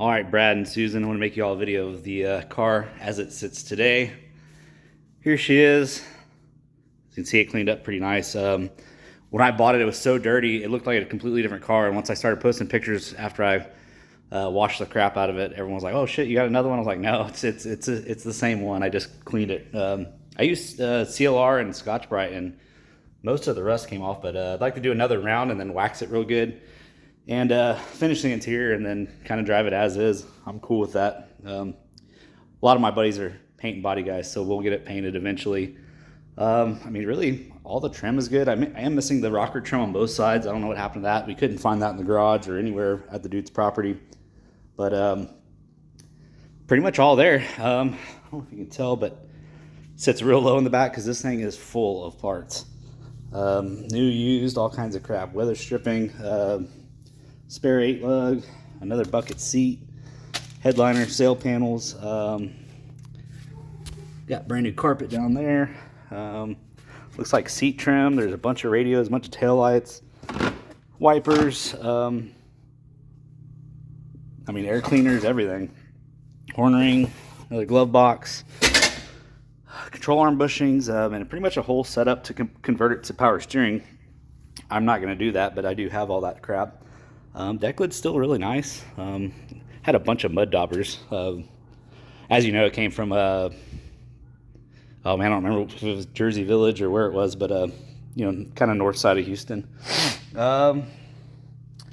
All right, Brad and Susan, I want to make you all a video of the car as it sits today. Here she is. You can see it cleaned up pretty nice. When I bought it, it was so dirty, it looked like a completely different car. And once I started posting pictures after I washed the crap out of it, everyone was like, "Oh shit, you got another one?" I was like, "No, it's the same one. I just cleaned it." I used CLR and Scotch-Brite, and most of the rust came off. But I'd like to do another round and then wax it real good, and finish the interior, and then kind of drive it as is. I'm cool with that. A lot of my buddies are paint and body guys, so we'll get it painted eventually. I mean, really, all the trim is good. I am missing the rocker trim on both sides. I don't know what happened to that. We couldn't find that in the garage or anywhere at the dude's property. But pretty much all there. I don't know if you can tell, but it sits real low in the back because this thing is full of parts. New, used, all kinds of crap. Weather stripping, spare 8 lug, another bucket seat, headliner, sail panels. Got brand new carpet down there. Looks like seat trim. There's a bunch of radios, a bunch of taillights, wipers. I mean, air cleaners, everything. Horn ring, another glove box, control arm bushings, and pretty much a whole setup to convert it to power steering. I'm not going to do that, but I do have all that crap. Deck lid's still really nice. Had a bunch of mud daubers. As you know, it came from oh man, I don't remember if it was Jersey Village or where it was, but you know, kind of north side of Houston. Yeah,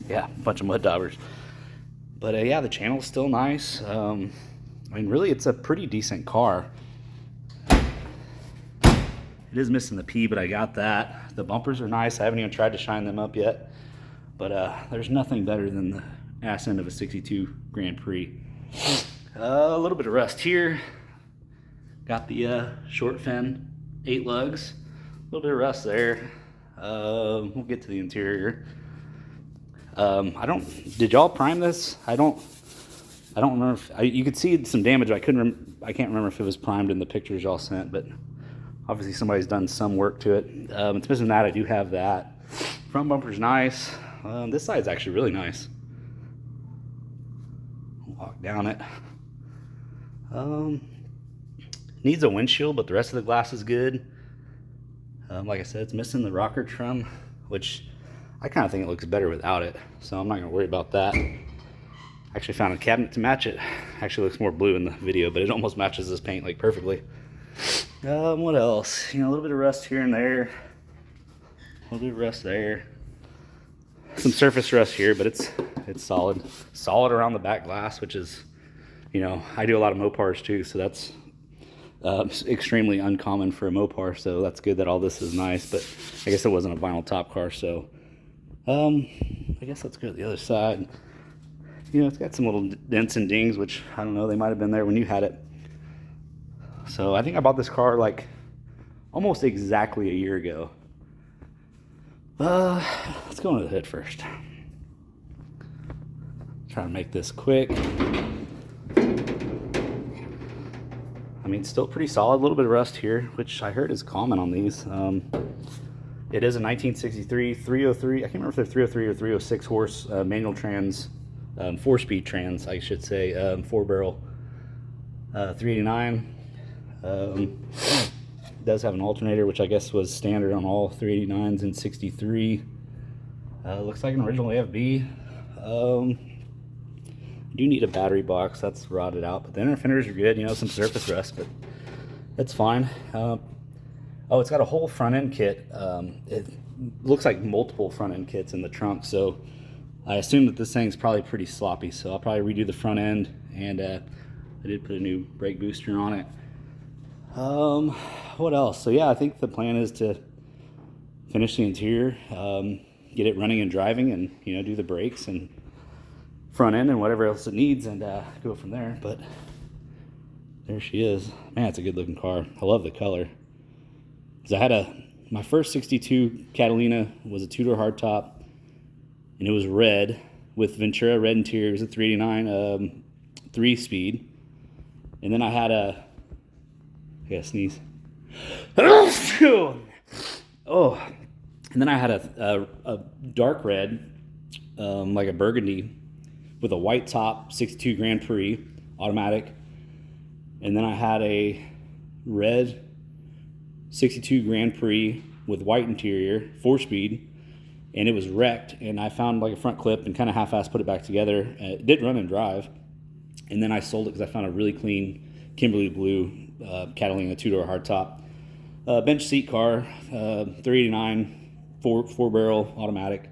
a bunch of mud daubers. But yeah, the channel's still nice. I mean, really, it's a pretty decent car. It is missing the P, but I got that. The bumpers are nice. I haven't even tried to shine them up yet. But there's nothing better than the ass end of a 62 Grand Prix. A little bit of rust here. Got the short fin, 8 lugs. A little bit of rust there. We'll get to the interior. Did y'all prime this? I don't remember if, you could see some damage. I can't remember if it was primed in the pictures y'all sent, but obviously somebody's done some work to it. It's missing that. I do have that. Front bumper's nice. This side's actually really nice. Walk down it. Needs a windshield, but the rest of the glass is good. Like I said, it's missing the rocker trim, which I kind of think it looks better without it, so I'm not going to worry about that. Actually found a cabinet to match it. Actually looks more blue in the video, but it almost matches this paint like perfectly. What else? You know, a little bit of rust here and there. A little bit of rust there. Some surface rust here, but it's solid. Solid around the back glass, which is, you know, I do a lot of Mopars too, so that's extremely uncommon for a Mopar, so that's good that all this is nice. But I guess it wasn't a vinyl top car, so I guess let's go to the other side. You know, it's got some little dents and dings, which I don't know, they might have been there when you had it. So I think I bought this car like almost exactly a year ago. Let's go into the hood first. Try to make this quick. I mean, still pretty solid. A little bit of rust here, which I heard is common on these. It is a 1963 303. I can't remember if they're 303 or 306 horse manual trans, 4-speed trans, I should say, 4-barrel, 389. Does have an alternator, which I guess was standard on all 389s in 63. Looks like an original AFB. Do need a battery box, that's rotted out, but the inner fenders are good. You know, some surface rust, but that's fine. Oh, it's got a whole front end kit. It looks like multiple front end kits in the trunk, so I assume that this thing's probably pretty sloppy, so I'll probably redo the front end, and I did put a new brake booster on it. What else? So yeah, I think the plan is to finish the interior, get it running and driving, and, you know, do the brakes and front end and whatever else it needs, and go from there. But there she is. Man, it's a good looking car. I love the color. Because I had my first 62 Catalina was a two-door hardtop, and it was red with Ventura red interior. It was a 389 3-speed. And then I had I gotta sneeze. Oh, and then I had a dark red, like a burgundy, with a white top, 62 Grand Prix automatic. And then I had a red 62 Grand Prix with white interior, 4-speed, and it was wrecked. And I found like a front clip and kind of half-assed put it back together. It did run and drive. And then I sold it because I found a really clean Kimberly Blue Catalina 2-door hardtop. Bench seat car, 389, four barrel automatic.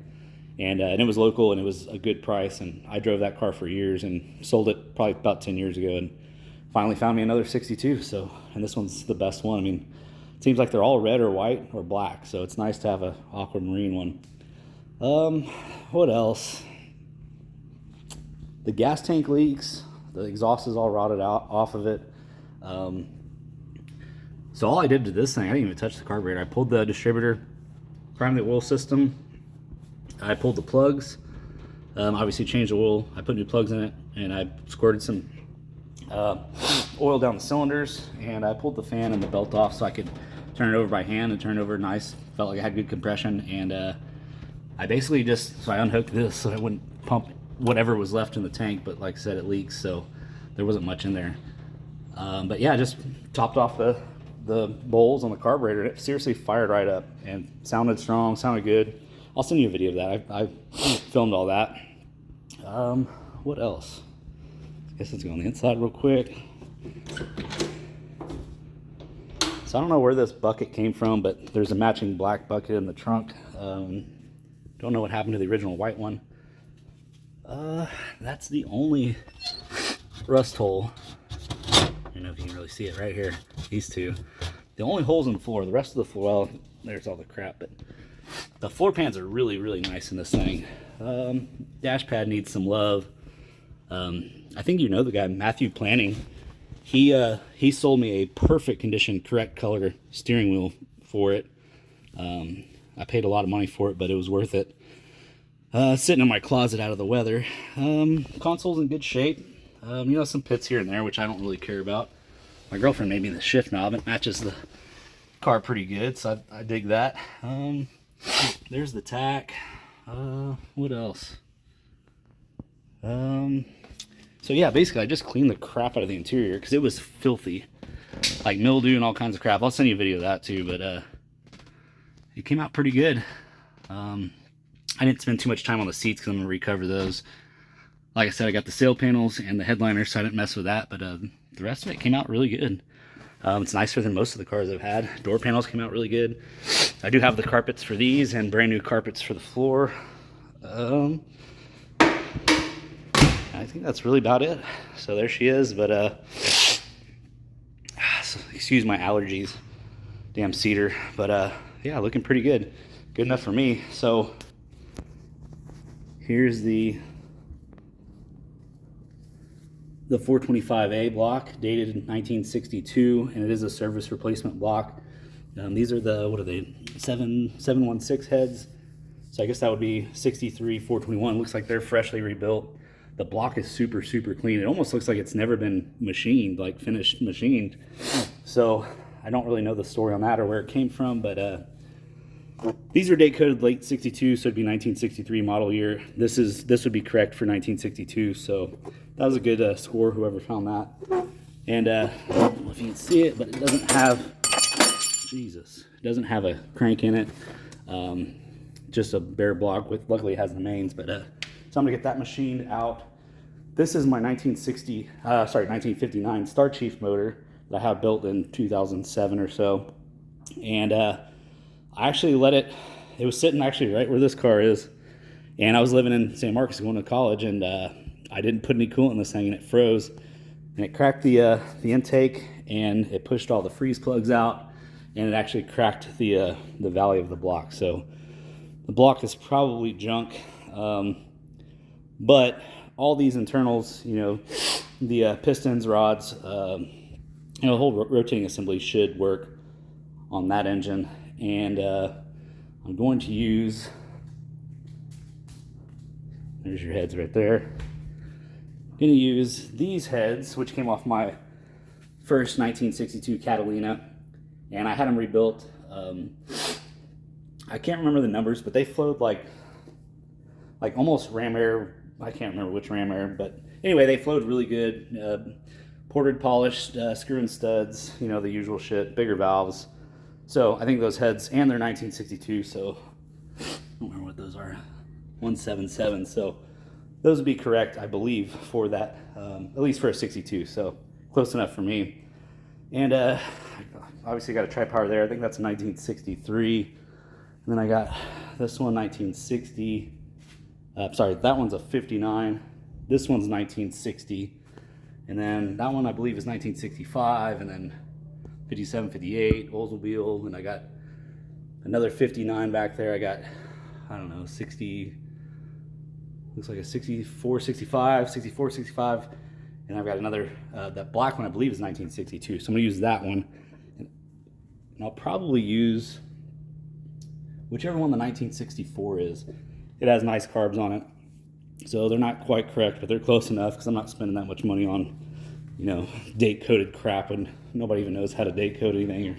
And it was local and it was a good price. And I drove that car for years and sold it probably about 10 years ago. And finally found me another 62. So, and this one's the best one. I mean, it seems like they're all red or white or black. So it's nice to have a aquamarine one. What else? The gas tank leaks. The exhaust is all rotted out off of it. So all I did to this thing, I didn't even touch the carburetor. I pulled the distributor, primed the oil system. I pulled the plugs. Obviously changed the oil. I put new plugs in it, and I squirted some oil down the cylinders, and I pulled the fan and the belt off so I could turn it over by hand and turn it over nice. Felt like I had good compression, and I basically so I unhooked this so I wouldn't pump whatever was left in the tank, but like I said, it leaks, so there wasn't much in there. But yeah, I just topped off the bowls on the carburetor, and it seriously fired right up and sounded strong, sounded good. I'll send you a video of that. I filmed all that. What else? I guess let's go on the inside real quick. So I don't know where this bucket came from, but there's a matching black bucket in the trunk. Don't know what happened to the original white one. That's the only rust hole. I don't know if you can really see it right here. These two. The only holes in the floor. The rest of the floor, well, there's all the crap, but the floor pans are really, really nice in this thing. Dash pad needs some love. I think you know the guy, Matthew Planning. He sold me a perfect condition, correct color steering wheel for it. I paid a lot of money for it, but it was worth it. Sitting in my closet out of the weather. Console's in good shape. Some pits here and there, which I don't really care about. My girlfriend made me the shift knob. It matches the car pretty good, so I dig that. There's the tack. What else? So yeah, basically I just cleaned the crap out of the interior because it was filthy, like mildew and all kinds of crap. I'll send you a video of that too, but it came out pretty good. I didn't spend too much time on the seats because I'm going to recover those. Like I said, I got the sail panels and the headliner, so I didn't mess with that, but the rest of it came out really good. It's nicer than most of the cars I've had. Door panels came out really good. I do have the carpets for these and brand new carpets for the floor. I think that's really about it. So there she is, but excuse my allergies. Damn cedar. But yeah, looking pretty good. Good enough for me. So here's the 425A block, dated in 1962, and it is a service replacement block. These are the, what are they, 716 heads. So I guess that would be 63, 421. Looks like they're freshly rebuilt. The block is super, super clean. It almost looks like it's never been machined, like finished machined. So I don't really know the story on that or where it came from, but these are date coded late 62, so it'd be 1963 model year. This would be correct for 1962, so that was a good score, whoever found that. And I don't know if you can see it, but it doesn't have, it doesn't have a crank in it. Just a bare block with, luckily it has the mains, but so I'm gonna get that machined out. This is my 1959 Star Chief motor that I have built in 2007 or so. And I actually let it was sitting actually right where this car is. And I was living in San Marcos going to college, and I didn't put any coolant in this thing, and it froze. And it cracked the intake, and it pushed all the freeze plugs out, and it actually cracked the valley of the block. So the block is probably junk. But all these internals, the pistons, rods, the whole rotating assembly should work on that engine. And I'm going to use, there's your heads right there. I'm going to use these heads, which came off my first 1962 Catalina, and I had them rebuilt. I can't remember the numbers, but they flowed like almost ram air I can't remember which ram air, but anyway, they flowed really good. Ported, polished, screw and studs, you know, the usual shit, bigger valves. So I think those heads, and they're 1962, so I don't remember what those are, 177. So those would be correct, I believe, for that, at least for a 62. So close enough for me. And obviously got a tri-power there. I think that's a 1963. And then I got this one, 1960. Sorry, that one's a 59. This one's 1960. And then that one I believe is 1965. And then 57, 58, Oldsmobile. And I got another 59 back there. I got, I don't know, 60, looks like a 64, 65, 64, 65. And I've got another, that black one I believe is 1962. So I'm gonna use that one. And I'll probably use whichever one the 1964 is. It has nice carbs on it. So they're not quite correct, but they're close enough because I'm not spending that much money on, you know, date coded crap, and nobody even knows how to date code anything, or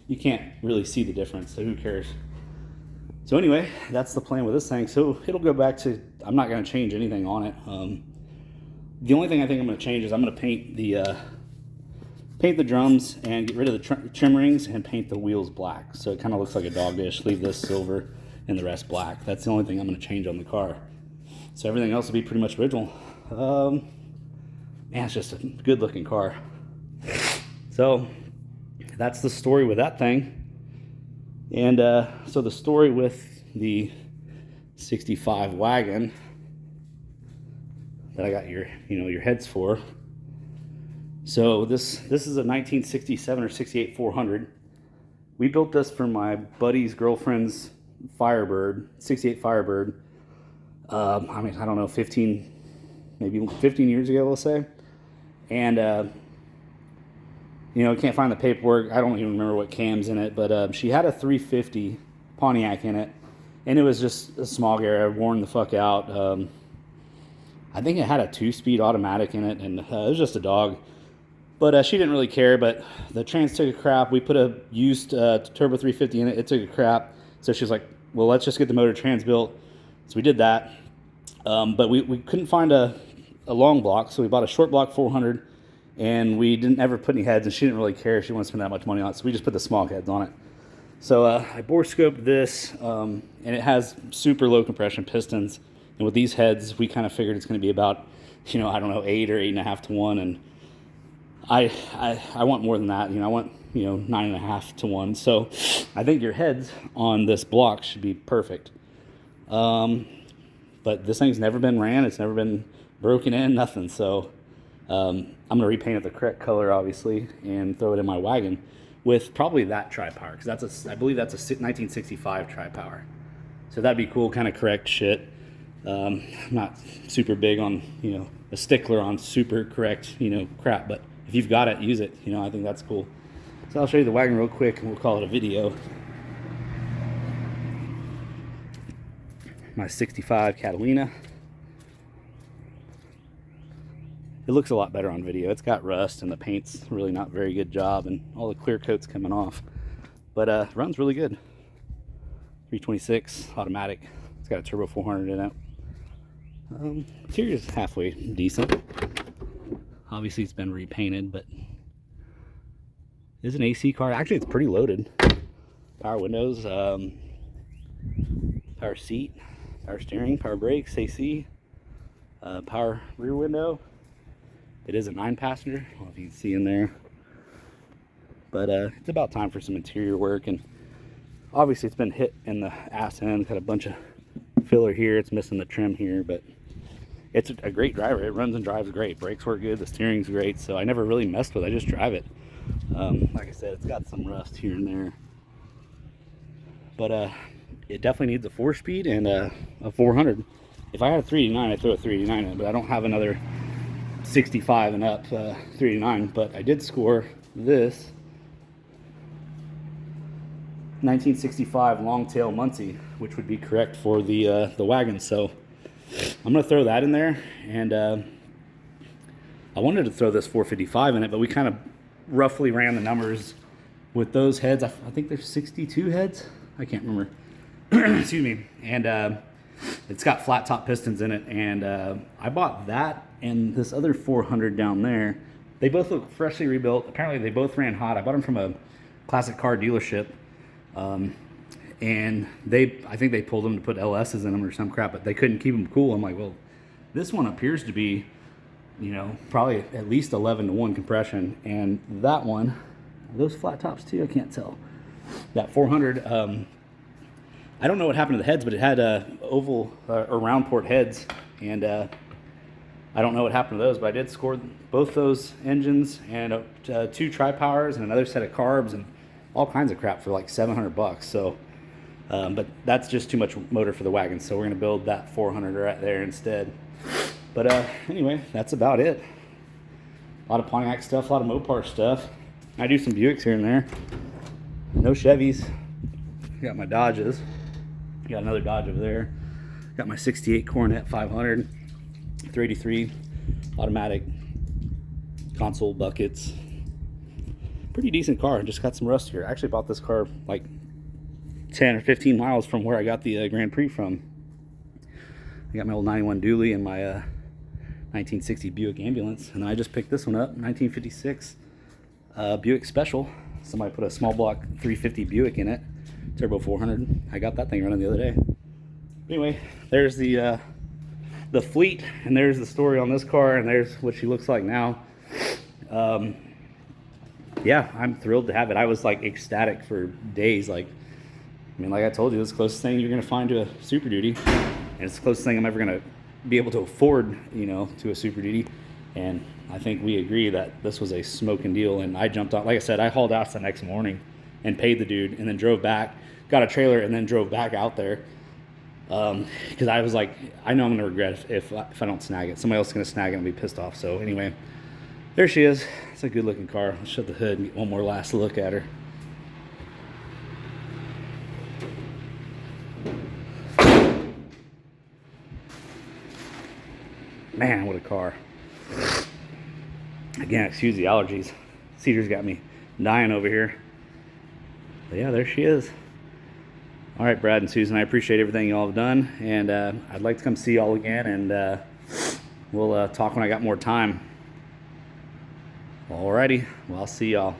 you can't really see the difference, so who cares? So anyway, that's the plan with this thing. So it'll go back to, I'm not gonna change anything on it. The only thing I think I'm gonna change is I'm gonna paint the drums and get rid of the trim rings and paint the wheels black. So it kind of looks like a dog dish, leave this silver and the rest black. That's the only thing I'm gonna change on the car. So everything else will be pretty much original. Man, it's just a good looking car. So that's the story with that thing. And so the story with the 65 wagon that I got your heads for. So this is a 1967 or 68 400. We built this for my buddy's girlfriend's Firebird, 68 Firebird. I mean, I don't know, 15 years ago, we'll say. And, you know, can't find the paperwork. I don't even remember what cam's in it, but she had a 350 Pontiac in it, and it was just a smog area, worn the fuck out. I think it had a 2-speed automatic in it, and it was just a dog. But she didn't really care, but the trans took a crap. We put a used Turbo 350 in it. It took a crap. So she's like, well, let's just get the motor trans built. So we did that. But we couldn't find a long block, so we bought a short block 400, and we didn't ever put any heads, and she didn't really care. She didn't want to spend that much money on it, so we just put the small heads on it. So I bore scoped this, and it has super low compression pistons. And with these heads, we kind of figured it's going to be about, you know, I don't know, 8 or 8.5 to 1. And I want more than that. You know, I want, you know, 9.5 to 1. So I think your heads on this block should be perfect. But this thing's never been ran. It's never been broken in, nothing. So I'm going to repaint it the correct color, obviously, and throw it in my wagon with probably that tri-power. Because I believe that's a 1965 tri-power. So that'd be cool, kind of correct shit. I'm not super big on, you know, a stickler on super correct, you know, crap, but if you've got it, use it. You know, I think that's cool. So I'll show you the wagon real quick, and we'll call it a video. My 65 Catalina. It looks a lot better on video. It's got rust, and the paint's really not very good job, and all the clear coat's coming off. But runs really good. 326 automatic. It's got a turbo 400 in it. Interior's halfway decent. Obviously it's been repainted, but it's an AC car. Actually, it's pretty loaded. Power windows, power seat, power steering, power brakes, AC, power rear window. It is a 9-passenger. I don't know if you can see in there. But it's about time for some interior work, and obviously it's been hit in the ass end. Got a bunch of filler here. It's missing the trim here, but it's a great driver. It runs and drives great. Brakes work good. The steering's great. So I never really messed with it. I just drive it. Like I said, it's got some rust here and there, but it definitely needs a 4-speed and a 400. If I had a 389, I'd throw a 389 in, but I don't have another 65 and up 389. But I did score this 1965 Longtail Muncie, which would be correct for the wagon. So I'm gonna throw that in there, and I wanted to throw this 455 in it, but we kind of roughly ran the numbers with those heads. I think there's 62 heads. I can't remember. Excuse me. And It's got flat top pistons in it, and I bought that and this other 400 down there. They both look freshly rebuilt. Apparently they both ran hot. I bought them from a classic car dealership, and I think they pulled them to put LS's in them or some crap, but they couldn't keep them cool. I'm like, well, this one appears to be, you know, probably at least 11-to-1 compression, and that one, are those flat tops too? I can't tell. That 400, I don't know what happened to the heads, but it had oval or round port heads, and I don't know what happened to those, but I did score both those engines and 2 tri-powers and another set of carbs and all kinds of crap for like $700. So, but that's just too much motor for the wagon, so we're gonna build that 400 right there instead. But anyway, that's about it. A lot of Pontiac stuff, a lot of Mopar stuff. I do some Buicks here and there. No Chevys. Got my Dodges. Got another Dodge over there. Got my 68 Coronet 500. 383 automatic console buckets. Pretty decent car. Just got some rust here. I actually bought this car like 10 or 15 miles from where I got the Grand Prix from. I got my old 91 dually and my 1960 Buick ambulance, and then I just picked this one up, 1956 Buick Special. Somebody put a small block 350 Buick in it, turbo 400. I got that thing running the other day. Anyway, there's the fleet, and there's the story on this car, and there's what she looks like now. Yeah, I'm thrilled to have it. I was like ecstatic for days. Like, I mean, like I told you, it's the closest thing you're gonna find to a Super Duty, and it's the closest thing I'm ever gonna be able to afford, you know, to a Super Duty. And I think we agree that this was a smoking deal. And I jumped on, like I said, I hauled out the next morning and paid the dude, and then drove back, got a trailer, and then drove back out there. Because I was like, I know I'm gonna regret if I don't snag it. Somebody else is gonna snag it and be pissed off. So anyway, there she is. It's a good looking car. Let's shut the hood and get one more last look at her. Man, what a car. Again, excuse the allergies. Cedar's got me dying over here. But yeah, there she is. All right, Brad and Susan, I appreciate everything you all have done, and I'd like to come see y'all again, and we'll talk when I got more time. Alrighty, well, I'll see y'all.